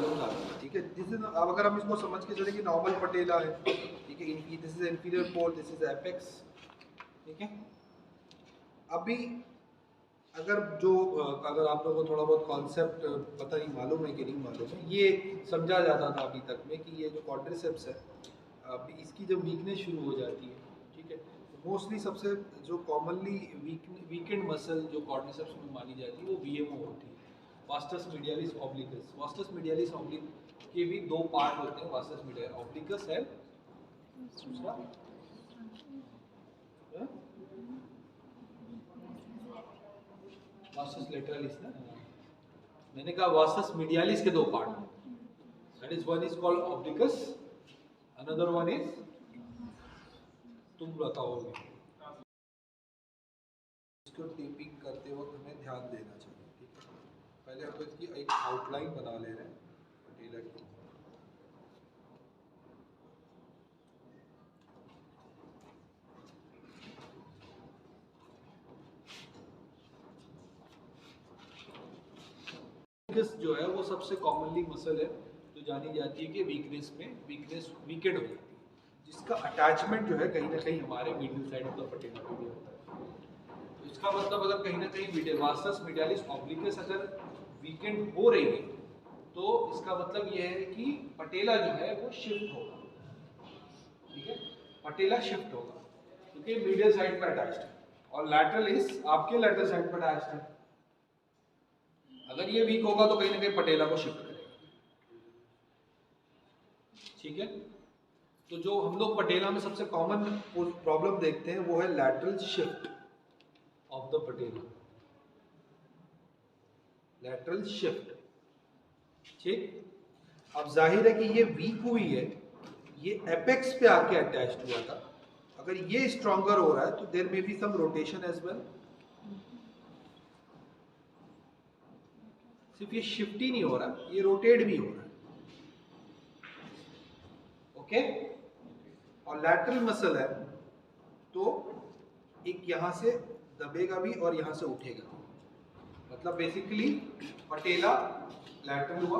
Problems आती हैं, ठीक है। दिस इज, अब अगर हम इसको समझ के चले कि नॉर्मल पटेला है, ठीक है, this is inferior pole, this is apex, ठीक है। अभी अगर जो अगर आप लोगों को थोड़ा बहुत कॉन्सेप्ट पता नहीं मालूम है कि नहीं मालूम है, ये समझा जाता था अभी तक में कि ये जो क्वाड्रिसेप्स है, अभी इसकी जब वीकनेस शुरू हो जाती है, ठीक है, तो मोस्टली सबसे जो कॉमनली वीकेंड मसल जो क्वाड्रिसेप्स में मानी जाती है वो वीएमओ होती है, vastus medialis ऑब्लिकस। Vastus medialis oblique के भी दो पार्ट होते हैं, वास्टस मीडियालिस ऑब्लिकस है, दूसरा वास्टस लेटरलिस ना, मैंने कहा वास्टस मीडियालिस के दो पार्ट हैं, that is one is called obliquus, another one is, तुम बताओगे। इसको टेपिंग करते वक्त हमें ध्यान देना चाहिए, ठीक है। पहले हम तो इसकी एक आउटलाइन बना ले रहे हैं पटेला की। वीकनेस जो है वो सबसे कॉमनली मसल है जो जानी जाती है कि वीकनेस वीकेंड हो जाती है, जिसका अटैचमेंट जो है कहीं ना कहीं हमारे मीडियल साइड ऑफ द पटेला पे भी होता है। तो इसका मतलब अगर कहीं ना कहीं वास्टस मीडियालिस ऑब्लिकस अगर वीकेंड हो रही है तो इसका मतलब यह है कि पटेला जो है वो शिफ्ट होगा, ठीक है, पटेला शिफ्ट होगा क्योंकि मीडियल साइड पर अटैच्ड है और लैटरलिस आपके लैटरल साइड पर अटैच्ड है। अगर ये वीक होगा तो कहीं ना कहीं पटेला को शिफ्ट करेगा, ठीक है। तो जो हम लोग पटेला में सबसे कॉमन प्रॉब्लम देखते हैं वो है lateral shift of the patella, lateral shift, ठीक। अब जाहिर है कि ये वीक हुई है, ये एपेक्स पे आके अटैच्ड हुआ था, अगर ये स्ट्रॉन्गर हो रहा है तो there may be some rotation as well. सिर्फ ये शिफ्ट ही नहीं हो रहा, ये रोटेट भी हो रहा है, ओके। और लैटरल मसल है तो एक यहां से दबेगा भी और यहां से उठेगा, मतलब बेसिकली पटेला लैटरल हुआ,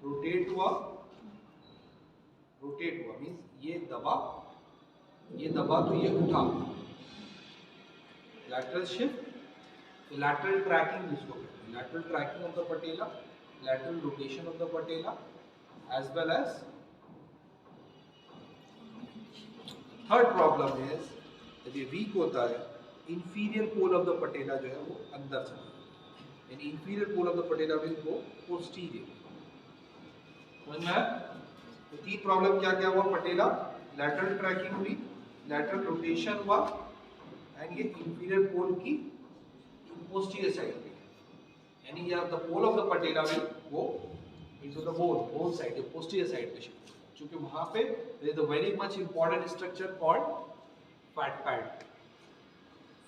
रोटेट हुआ, रोटेट हुआ मींस ये दबा तो ये उठा, लैटरल शिफ्ट। तो लैटरल ट्रैकिंग जिसको कहते हैं, lateral tracking of the patella, lateral rotation of the patella, as well as third problem is जब ये वीक होता है inferior pole of the patella जो है वो अंदर चला जाता है, यानी inferior pole of the patella will go posterior, समझ में आया? तो तीन प्रॉब्लम क्या क्या हुआ, पटेला लैटरल ट्रैकिंग हुई, लैटरल रोटेशन हुआ एंड ये इंफीरियर पोल की पोस्टीरियर साइड पे, यानी या the pole of the patella will go into the bone side, posterior side पे शिफ्ट, क्योंकि वहां पे there is a very much important structure called fat pad.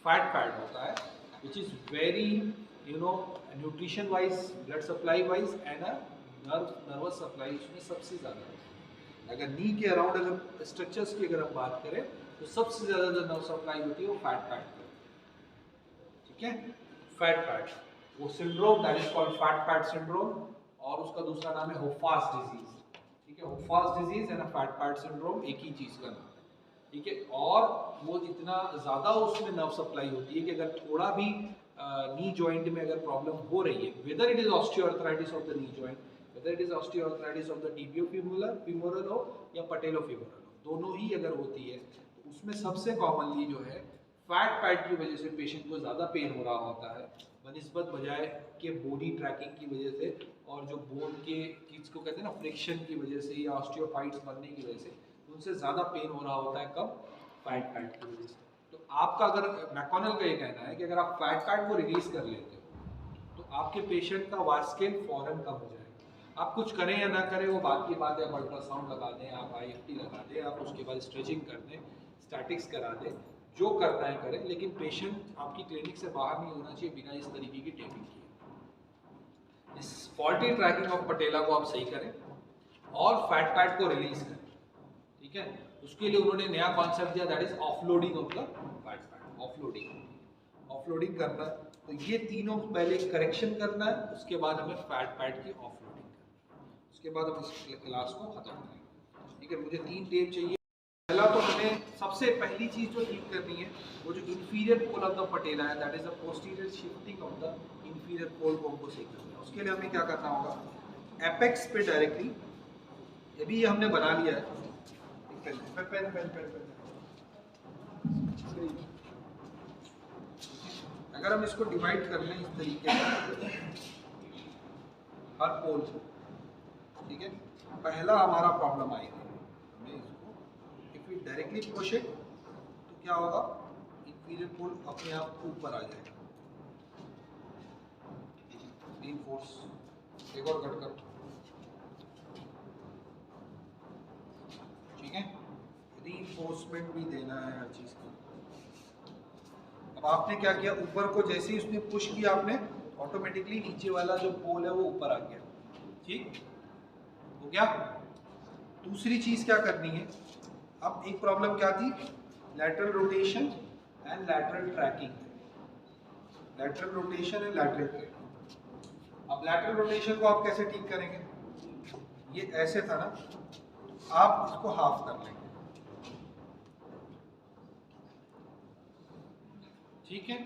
Fat pad होता है which is very nutrition wise, blood supply wise and a nervous supply उसमें सबसे ज़्यादा है। अगर नी के अराउंड अगर स्ट्रक्चर्स की अगर हम बात करें तो सबसे ज़्यादा जो नर्व सप्लाई होती है वो फैट पैड पर, ठीक है। फैट पैड, वो syndrome that is called fat pad syndrome, और उसका दूसरा नाम है होफास डिजीज, ठीक है। Hoffa's disease and fat pad syndrome एक ही चीज़ का नाम है, ठीक है। और वो इतना ज़्यादा उसमें नर्व सप्लाई होती है कि अगर थोड़ा भी नी जॉइंट में अगर प्रॉब्लम हो रही है, whether it is osteoarthritis of the knee joint, whether it is osteoarthritis of the tibiofemoral हो या पटेलोफिमोरल हो, दोनों ही अगर होती है तो उसमें सबसे कॉमनली जो है फैट पैड की वजह से पेशेंट को ज़्यादा पेन हो रहा होता है बनिस्बत बजाय के बॉडी ट्रैकिंग की वजह से, और जो बोन के जिसको कहते हैं ना फ्रिक्शन की वजह से या ऑस्टियोफाइट्स बनने की वजह से उनसे ज़्यादा पेन हो रहा होता है, कब, फैट पैड की वजह से। तो आपका अगर मैकॉनल का ये कहना है कि अगर आप फैट पैड को रिलीज कर लेते हो तो आपके पेशेंट का वास्केल फौरन कम हो जाएगा। आप कुछ करें या ना करें वो बात की बात है, आप अल्ट्रासाउंड लगा दें, आप IFT लगा दें, आप उसके बाद स्ट्रेचिंग कर दें, स्टैटिक्स करा दें, जो करना है करें, लेकिन पेशेंट आपकी क्लिनिक से बाहर नहीं होना चाहिए बिना इस तरीके की टेपिंग किए। इस फॉल्टी ट्रैकिंग ऑफ पटेला को आप सही करें और फैट पैड को रिलीज करें, ठीक है। उसके लिए उन्होंने नया कॉन्सेप्ट दिया that is offloading of the fat pad, offloading करना है। तो ये तीनों पहले करेक्शन करना है, उसके बाद हमें फैट पैड की ऑफलोडिंग करना उसके बाद हम इस क्लास को खत्म करेंगे। ठीक है, मुझे 3 टेप चाहिए। पहला तो हमें सबसे पहली चीज़ जो ठीक करनी है वो जो inferior pole of the patella है, that is the posterior shifting of the inferior pole को हमको सही करना है। उसके लिए हमें क्या करना होगा, एपेक्स पे डायरेक्टली, ये भी हमने बना लिया है, pen pen pen pen pen. अगर हम इसको डिवाइड कर लें इस तरीके से हर पोल को, ठीक है, पहला हमारा प्रॉब्लम आएगा हमें इसको, if we directly push it तो क्या होगा, इंफीरियर पोल अपने आप ऊपर आ जाएगा। रीइंफोर्स, एक और कट कर, ठीक है, रीइंफोर्समेंट भी देना है हर चीज़ को। अब आपने क्या किया, ऊपर को जैसे ही उसने पुश किया आपने, ऑटोमेटिकली नीचे वाला जो पोल है वो ऊपर आ गया। ठीक हो गया। दूसरी चीज क्या करनी है, अब एक प्रॉब्लम क्या थी, lateral rotation and lateral tracking, lateral rotation and lateral tracking. अब लैटरल रोटेशन को आप कैसे ठीक करेंगे, ये ऐसे था ना, आप इसको हाफ कर लेंगे, ठीक है,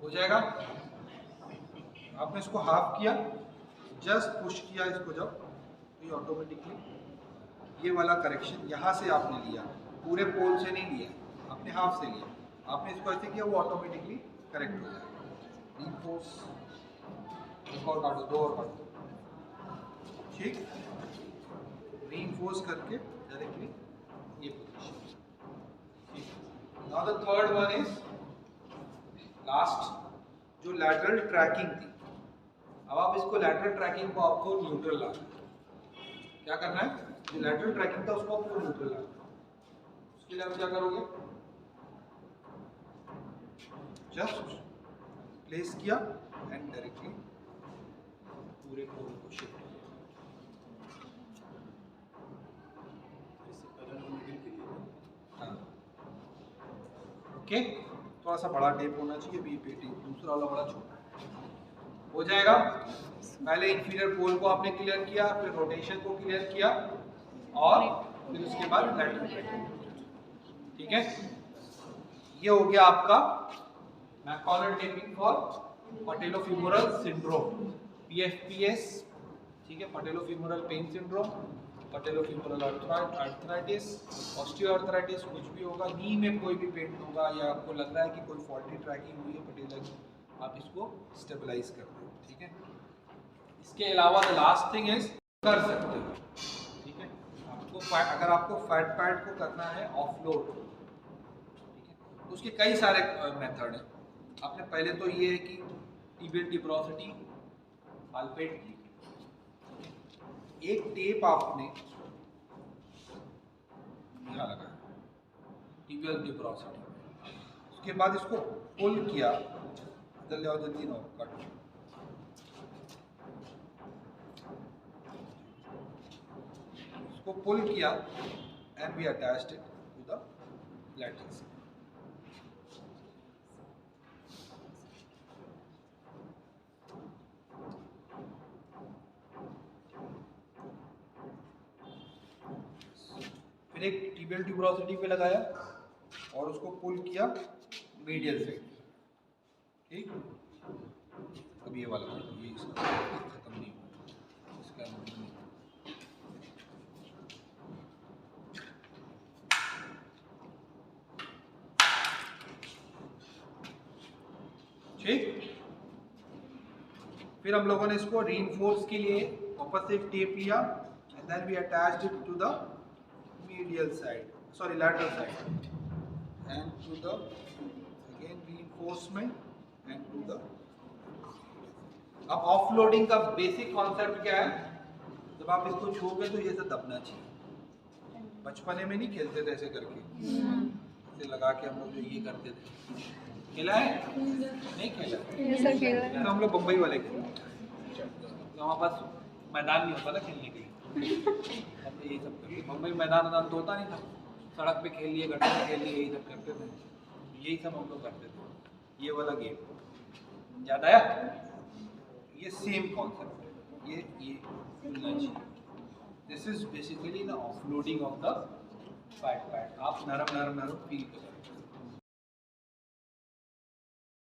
हो जाएगा। आपने इसको हाफ किया, जस्ट पुश किया इसको जब, तो ये ऑटोमेटिकली ये वाला करेक्शन यहाँ से आपने लिया, पूरे पोल से नहीं लिया, आपने हाफ से लिया, आपने इसको ऐसे किया, वो ऑटोमेटिकली करेक्ट हो जाएगा। रीइंफोर्स, एक और काटो, 2 और काटो, ठीक, रीइंफोर्स करके डायरेक्टली ये पोजीशन, ठीक। Now the third one is last, जो लैटरल ट्रैकिंग थी। अब आप इसको लैटरल ट्रैकिंग को आपको न्यूट्रल लाना है। क्या करना है, जो लैटरल ट्रैकिंग था उसको आपको न्यूट्रल लाना है। उसके लिए आप क्या करोगे, जस्ट प्लेस किया एंड डायरेक्टली पूरे पोल को शिफ्ट किया। हाँ, ओके, थोड़ा सा बड़ा टेप होना चाहिए, बी पे टेप दूसरा वाला बड़ा छोटा हो जाएगा। पहले इंफीरियर पोल को आपने क्लियर किया, फिर रोटेशन को क्लियर किया, और फिर उसके बाद लैटरल ट्रैकिंग, ठीक है। ये हो गया आपका मैककॉलर टेपिंग फॉर पटेलोफीमोरल सिंड्रोम, PFPS, ठीक है, पटेलोफीमोरल पेन सिंड्रोम, पटेलोफीमोरल आर्थराइटिस, ऑस्टियोआर्थराइटिस, कुछ भी होगा, नी में कोई भी पेन होगा, या आपको लग रहा है कि कोई फॉल्टी ट्रैकिंग हुई है पटेला की, आप इसको स्टेबलाइज कर दो, ठीक है। इसके अलावा द लास्ट थिंग इज, कर सकते हो, ठीक है, आपको अगर आपको फैट पैड को करना है ऑफलोड, ठीक है, तो उसके कई सारे मेथड हैं। आपने पहले तो ये है कि टिबियल डिप्रोसिटी पाल्पेट की, एक टेप आपने यहाँ लगाया टिबियल डिप्रोसिटी, उसके बाद इसको पुल किया, जल्दी आओ, जल्दी ना कट, इसको पुल किया and we attached it to the lattice. फिर एक टिबियल ट्यूबरोसिटी पे लगाया और उसको पुल किया मीडियल से, ठीक। अब ये वाला ये खत्म नहीं हुआ, इसका नहीं, ठीक। फिर हम लोगों ने इसको रीइंफोर्स के लिए वापस से एक टेप लिया and then we attached it to the medial side, sorry lateral side, and to the again reinforcement and to the। अब ऑफलोडिंग का बेसिक कॉन्सेप्ट क्या है, जब आप इसको छूओगे तो ये सब दबना चाहिए। बचपने में नहीं खेलते थे ऐसे करके, ऐसे लगा के हम लोग जो ये करते थे, खेला है नहीं खेला, तो हम लोग बम्बई वाले खेलते, तो हमारे पास मैदान नहीं होता ना खेलने के लिए, अब यही सब करते। बम्बई मैदान तो होता नहीं था, सड़क पे खेल लिए, गड्ढे में खेल लिए, यही सब करते थे, यही सब हम लोग करते थे। ये वाला गेम याद आया, ये सेम कॉन्सेप्ट है, ये खुलना चाहिए. This is basically the offloading of the fat. आप नरम फील करें.